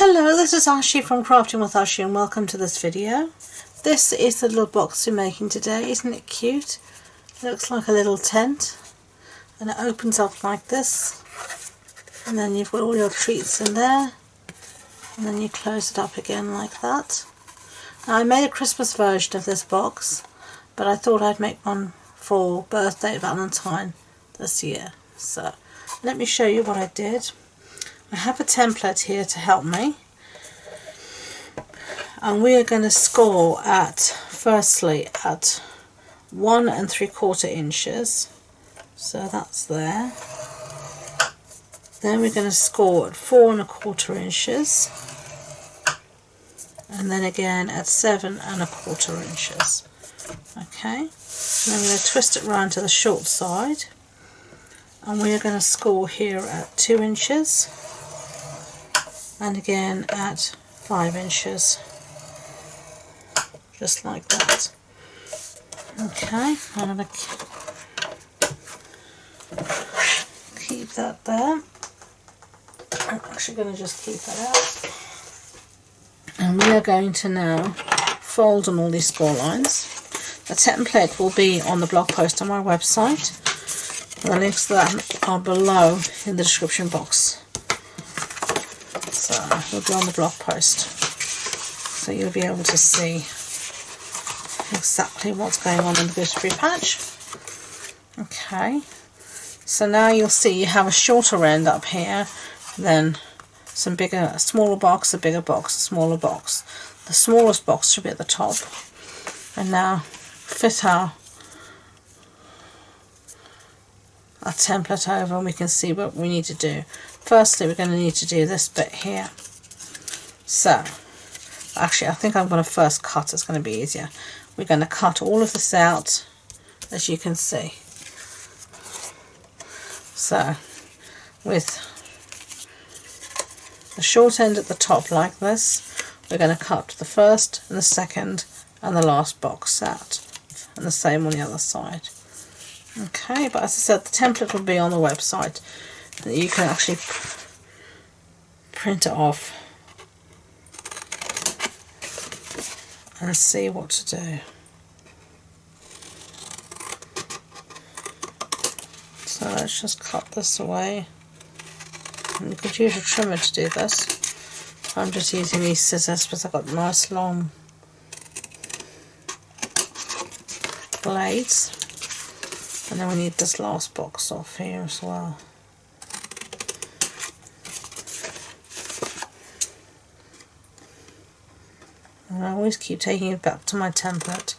Hello, this is Ashee from Crafting with Ashee and welcome to this video. This is the little box we're making today. Isn't it cute? It looks like a little tent and it opens up like this, and then you've got all your treats in there, and then you close it up again like that. Now, I made a Christmas version of this box, but I thought I'd make one for birthday, Valentine this year. So let me show you what I did. I have a template here to help me, and we are going to score at firstly at 1 3/4 inches, so that's there. Then we're going to score at 4 1/4 inches, and then again at 7 1/4 inches. Okay, and I'm going to twist it round to the short side, and we are going to score here at 2 inches. And again at 5 inches, just like that. Okay, I'm going to keep that there. I'm actually going to just keep that out. And we are going to now fold on all these score lines. The template will be on the blog post on my website. The links to that are below in the description box. So it'll be on the blog post, so you'll be able to see exactly what's going on in the glittery patch. Okay, so now you'll see you have a shorter end up here, then some bigger, a smaller box, a bigger box, a smaller box. The smallest box should be at the top. And now fit our template over, and we can see what we need to do. Firstly, we're going to need to do this bit here. So, actually, I think I'm going to first cut. It's going to be easier. We're going to cut all of this out, as you can see. So, with the short end at the top like this, we're going to cut the first and the second and the last box out, and the same on the other side. Okay, but as I said, the template will be on the website. You can actually print it off and see what to do. So let's just cut this away. And you could use a trimmer to do this. I'm just using these scissors because I've got nice long blades. And then we need this last box off here as well. And I always keep taking it back to my template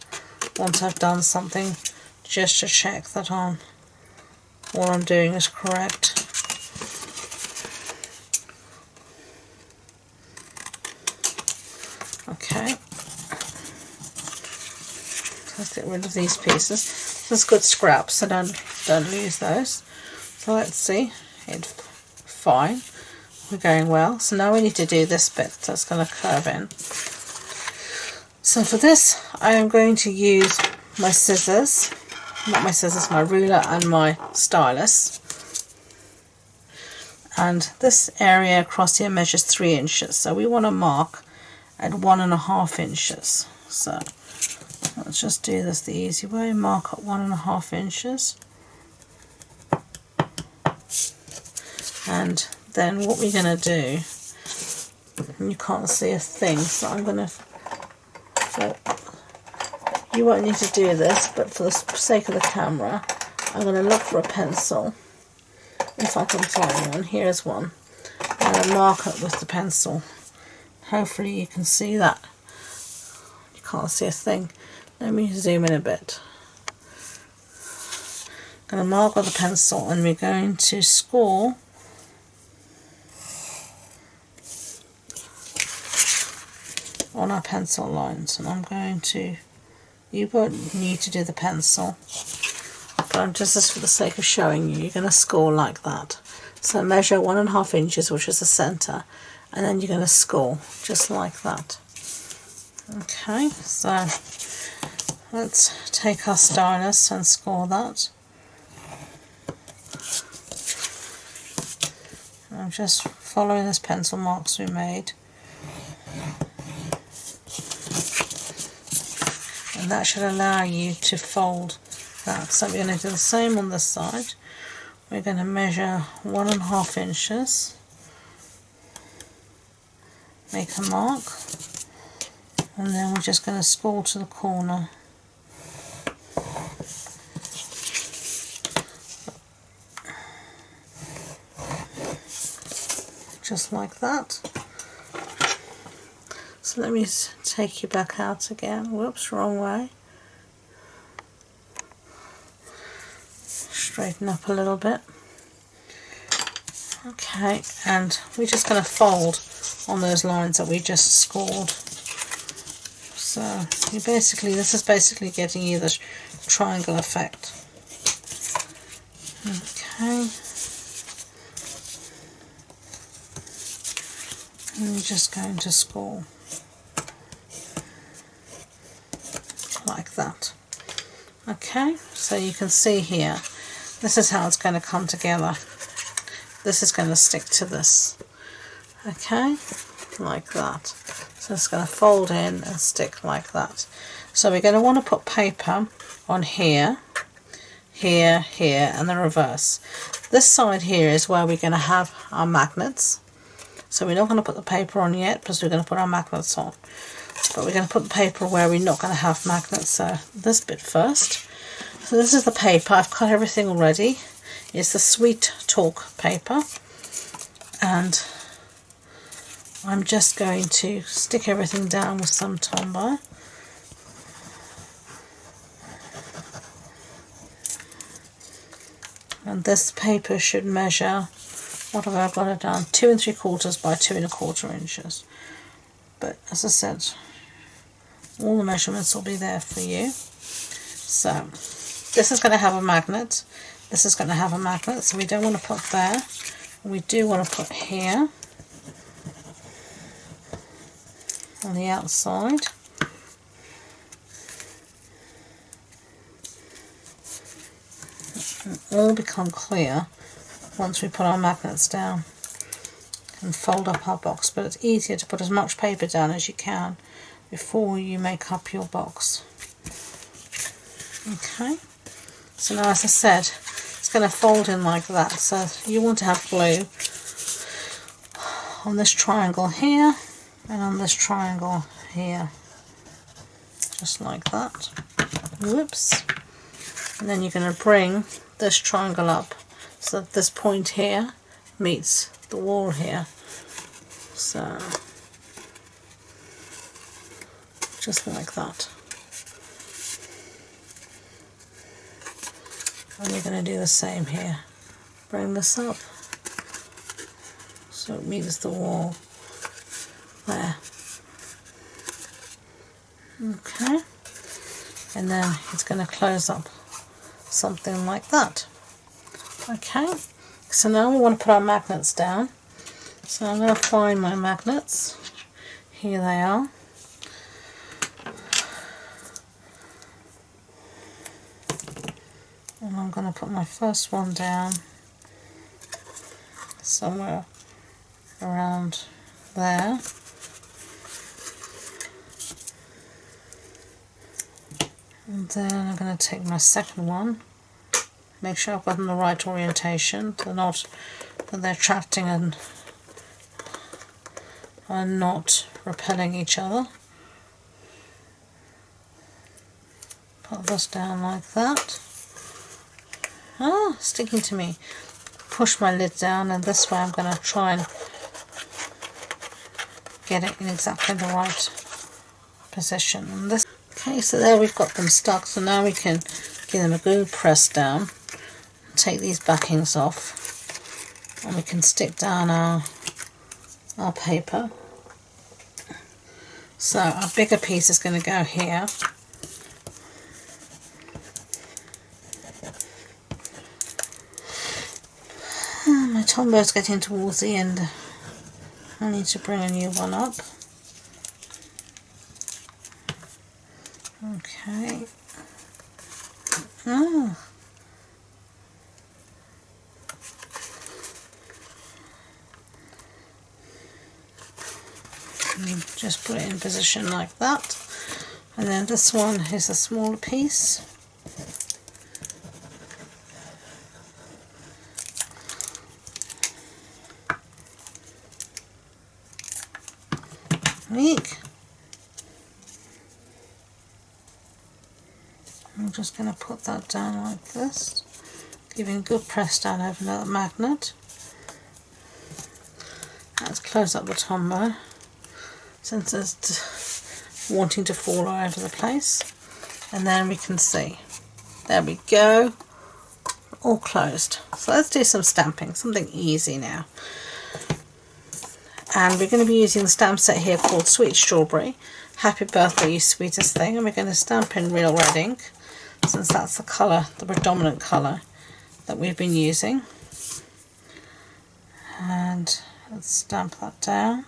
once I've done something, just to check that all I'm doing is correct. Okay, let's get rid of these pieces. This is good scraps, so don't lose those. So let's see, it's fine. We're going well. So now we need to do this bit that's going to curve in. So for this, I am going to use my scissors, not my scissors, my ruler and my stylus. And this area across here measures 3 inches. So we want to mark at 1 1/2 inches. So let's just do this the easy way. Mark at 1 1/2 inches. And then what we're going to do, you can't see a thing, so I'm going to, you won't need to do this, but for the sake of the camera, I'm going to look for a pencil, if I can find one. Here's one. I'm going to mark it with the pencil. Hopefully you can see that. You can't see a thing. Let me zoom in a bit. I'm going to mark with a pencil, and we're going to score on our pencil lines. And I'm going to, you won't need to do the pencil, but I'm just for the sake of showing you, you're going to score like that. So measure 1 1/2 inches, which is the center, and then you're going to score just like that. Okay, so let's take our stylus and score that. I'm just following this pencil marks we made. And that should allow you to fold that. So we're going to do the same on this side. We're going to measure 1.5 inches, make a mark, and then we're just going to spool to the corner. Just like that. So let me take you back out again. Whoops, wrong way. Straighten up a little bit. Okay, and we're just going to fold on those lines that we just scored. So you basically, this is basically getting you the triangle effect. Okay. And you're just going to score like that. Okay, so you can see here, this is how it's going to come together. This is going to stick to this. Okay, like that. So it's going to fold in and stick like that. So we're going to want to put paper on here, here, here, and the reverse. This side here is where we're going to have our magnets. So we're not going to put the paper on yet because we're going to put our magnets on. But we're going to put the paper where we're not going to have magnets. So this bit first. So this is the paper. I've cut everything already. It's the Sweet Talk paper. And I'm just going to stick everything down with some Tombow. And this paper should measure, what have I got it down? 2 3/4 by 2 1/4 inches. But as I said, all the measurements will be there for you. So this is going to have a magnet. This is going to have a magnet. So we don't want to put there. We do want to put here on the outside. It'll all become clear once we put our magnets down and fold up our box, but it's easier to put as much paper down as you can before you make up your box. Okay, so now as I said, it's going to fold in like that. So you want to have glue on this triangle here and on this triangle here, just like that. Whoops. And then you're going to bring this triangle up so that this point here meets the wall here. So just like that. And you're going to do the same here. Bring this up so it meets the wall there. Okay. And then it's going to close up something like that. Okay, so now we want to put our magnets down. So I'm going to find my magnets. Here they are. And I'm going to put my first one down somewhere around there. And then I'm going to take my second one, make sure I've got them the right orientation, that they're attracting and are not repelling each other. Put this down like that. Ah, sticking to me. Push my lid down, and this way I'm going to try and get it in exactly the right position. And this. Okay, so there we've got them stuck, so now we can give them a good press down, take these backings off, and we can stick down our paper. So our bigger piece is going to go here. My Tombow's getting towards the end. I need to bring a new one up. Okay. Oh. And just put it in position like that. And then this one is a smaller piece. Weak. I'm just going to put that down like this, giving a good press down over the magnet. Let's close up the tombow since it's wanting to fall all over the place, and then we can see. There we go, all closed. So let's do some stamping, something easy now. And we're going to be using the stamp set here called Sweet Strawberry. Happy birthday, you sweetest thing. And we're going to stamp in real red ink, since that's the colour, the predominant colour that we've been using. And let's stamp that down.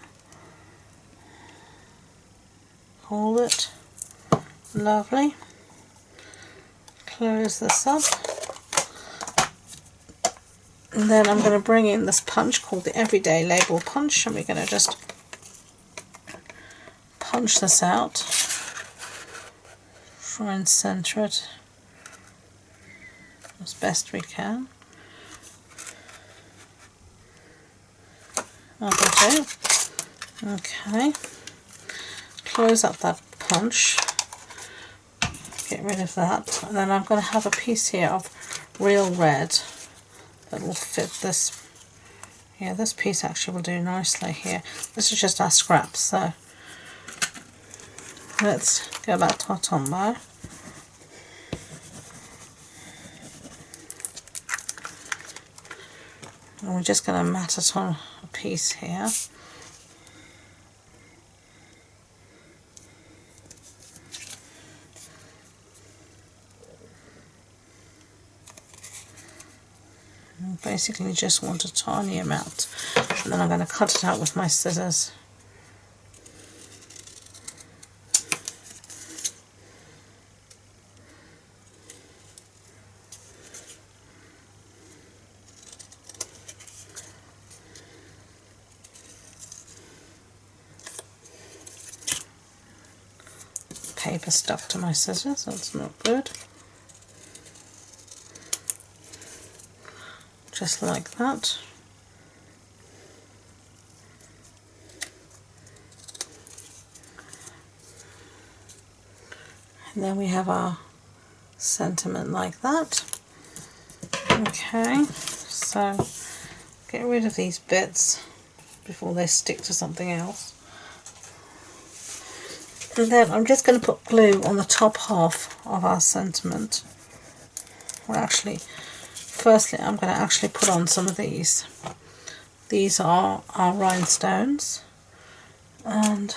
Hold it. Lovely. Close this up. And then I'm going to bring in this punch called the Everyday Label Punch, and we're going to just punch this out. Try and centre it as best we can. That'll do. Okay. Close up that punch. Get rid of that. And then I'm going to have a piece here of real red that will fit this. Yeah, this piece actually will do nicely here. This is just our scraps, so let's go back to our tombow. And we're just going to mat it on a piece here. And basically just want a tiny amount, and then I'm going to cut it out with my scissors. Paper stuck to my scissors, that's not good. Just like that. And then we have our sentiment like that. Okay, so get rid of these bits before they stick to something else. And then I'm just going to put glue on the top half of our sentiment. Well, actually, firstly I'm going to actually put on some of these. These are our rhinestones, and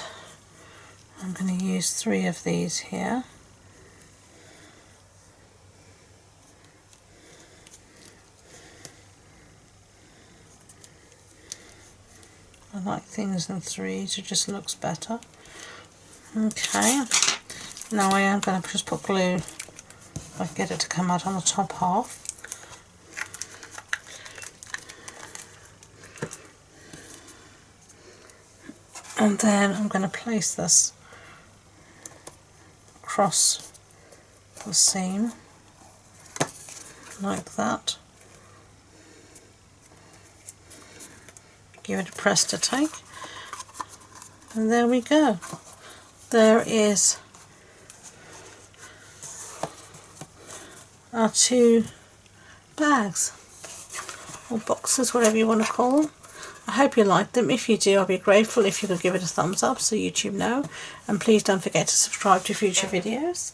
I'm going to use 3 of these here. I like things in 3s, it just looks better. Okay, now I am going to just put glue, if I can get it to come out on the top half. And then I'm going to place this across the seam, like that. Give it a press to take, and there we go. There is our 2 bags, or boxes, whatever you want to call them. I hope you liked them. If you do, I'll be grateful if you could give it a thumbs up so YouTube know, and please don't forget to subscribe to future videos.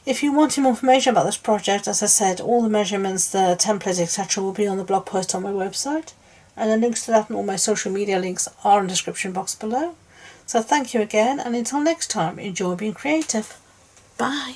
If you want more information about this project, as I said, all the measurements, the templates, etc. will be on the blog post on my website, and the links to that and all my social media links are in the description box below. So thank you again, and until next time, enjoy being creative. Bye.